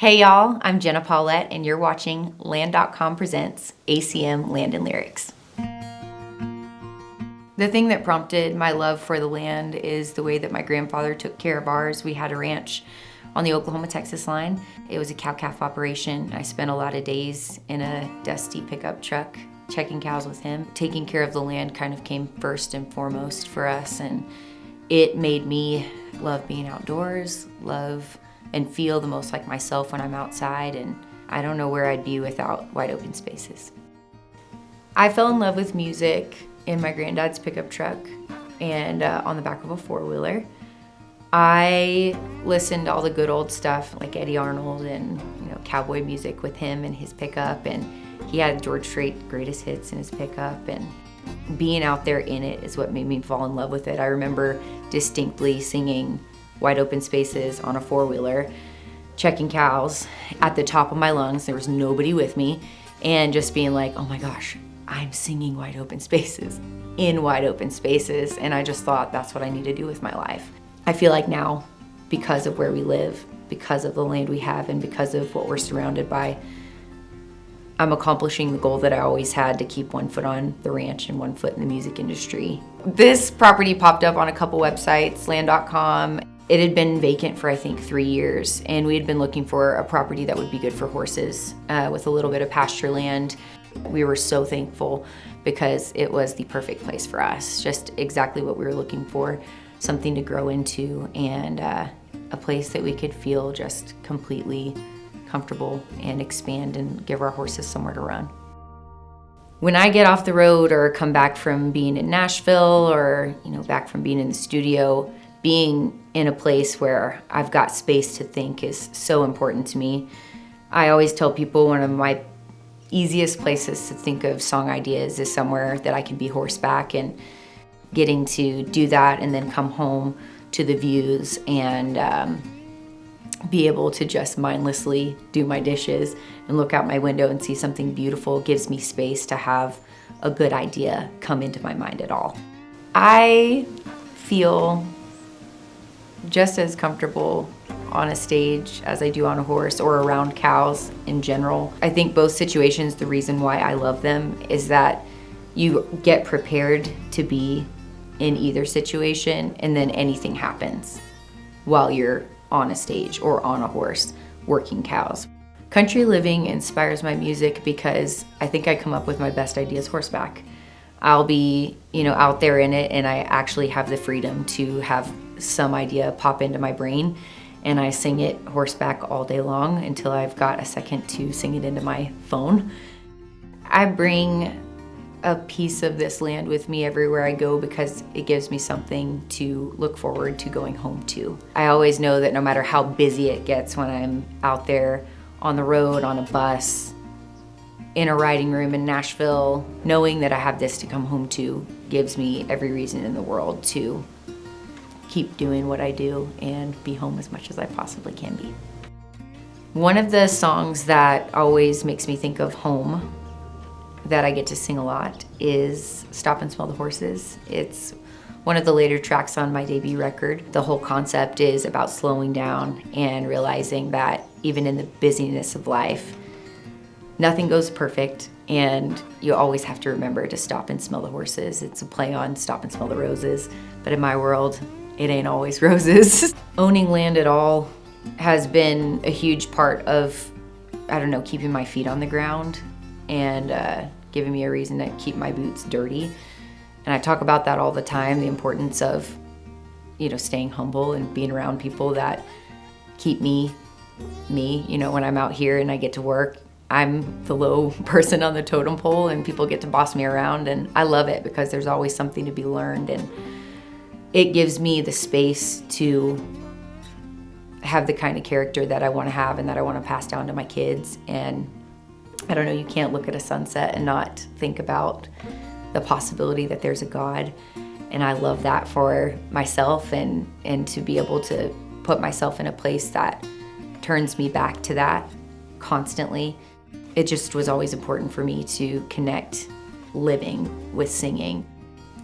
Hey y'all, I'm Jenna Paulette and you're watching Land.com presents ACM Land&Lyrics. The thing that prompted my love for the land is the way that my grandfather took care of ours. We had a ranch on the Oklahoma-Texas line. It was a cow-calf operation. I spent a lot of days in a dusty pickup truck checking cows with him. Taking care of the land kind of came first and foremost for us, and it made me love being outdoors, love and feel the most like myself when I'm outside, and I don't know where I'd be without wide open spaces. I fell in love with music in my granddad's pickup truck and on the back of a four-wheeler. I listened to all the good old stuff like Eddie Arnold and cowboy music with him in his pickup, and he had George Strait greatest hits in his pickup, and being out there in it is what made me fall in love with it. I remember distinctly singing Wide Open Spaces on a four-wheeler, checking cows at the top of my lungs. There was nobody with me, and just being like, oh my gosh, I'm singing Wide Open Spaces in wide open spaces, and I just thought that's what I need to do with my life. I feel like now, because of where we live, because of the land we have, and because of what we're surrounded by, I'm accomplishing the goal that I always had to keep one foot on the ranch and one foot in the music industry. This property popped up on a couple websites, land.com. It had been vacant for I think 3 years, and we had been looking for a property that would be good for horses with a little bit of pasture land. We were so thankful because it was the perfect place for us, just exactly what we were looking for, something to grow into, and a place that we could feel just completely comfortable and expand and give our horses somewhere to run. When I get off the road or come back from being in Nashville or back from being in the studio, being in a place where I've got space to think is so important to me. I always tell people one of my easiest places to think of song ideas is somewhere that I can be horseback, and getting to do that and then come home to the views and be able to just mindlessly do my dishes and look out my window and see something beautiful gives me space to have a good idea come into my mind at all. I feel just as comfortable on a stage as I do on a horse or around cows in general. I think both situations, the reason why I love them is that you get prepared to be in either situation, and then anything happens while you're on a stage or on a horse working cows. Country living inspires my music because I think I come up with my best ideas horseback. I'll be, out there in it, and I actually have the freedom to have some idea pop into my brain, and I sing it horseback all day long until I've got a second to sing it into my phone. I bring a piece of this land with me everywhere I go because it gives me something to look forward to going home to. I always know that no matter how busy it gets when I'm out there on the road, on a bus, in a riding room in Nashville, knowing that I have this to come home to gives me every reason in the world to keep doing what I do and be home as much as I possibly can be. One of the songs that always makes me think of home that I get to sing a lot is Stop and Smell the Horses. It's one of the later tracks on my debut record. The whole concept is about slowing down and realizing that even in the busyness of life, nothing goes perfect, and you always have to remember to stop and smell the horses. It's a play on Stop and Smell the Roses, but in my world, it ain't always roses. Owning land at all has been a huge part of, keeping my feet on the ground and giving me a reason to keep my boots dirty. And I talk about that all the time, the importance of, staying humble and being around people that keep me, when I'm out here and I get to work. I'm the low person on the totem pole and people get to boss me around, and I love it because there's always something to be learned, and it gives me the space to have the kind of character that I want to have and that I want to pass down to my kids. And you can't look at a sunset and not think about the possibility that there's a God. And I love that for myself, and to be able to put myself in a place that turns me back to that constantly. It just was always important for me to connect living with singing.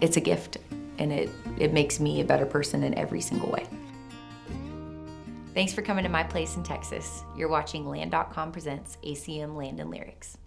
It's a gift, and it makes me a better person in every single way. Thanks for coming to my place in Texas. You're watching Land.com presents ACM Land and Lyrics.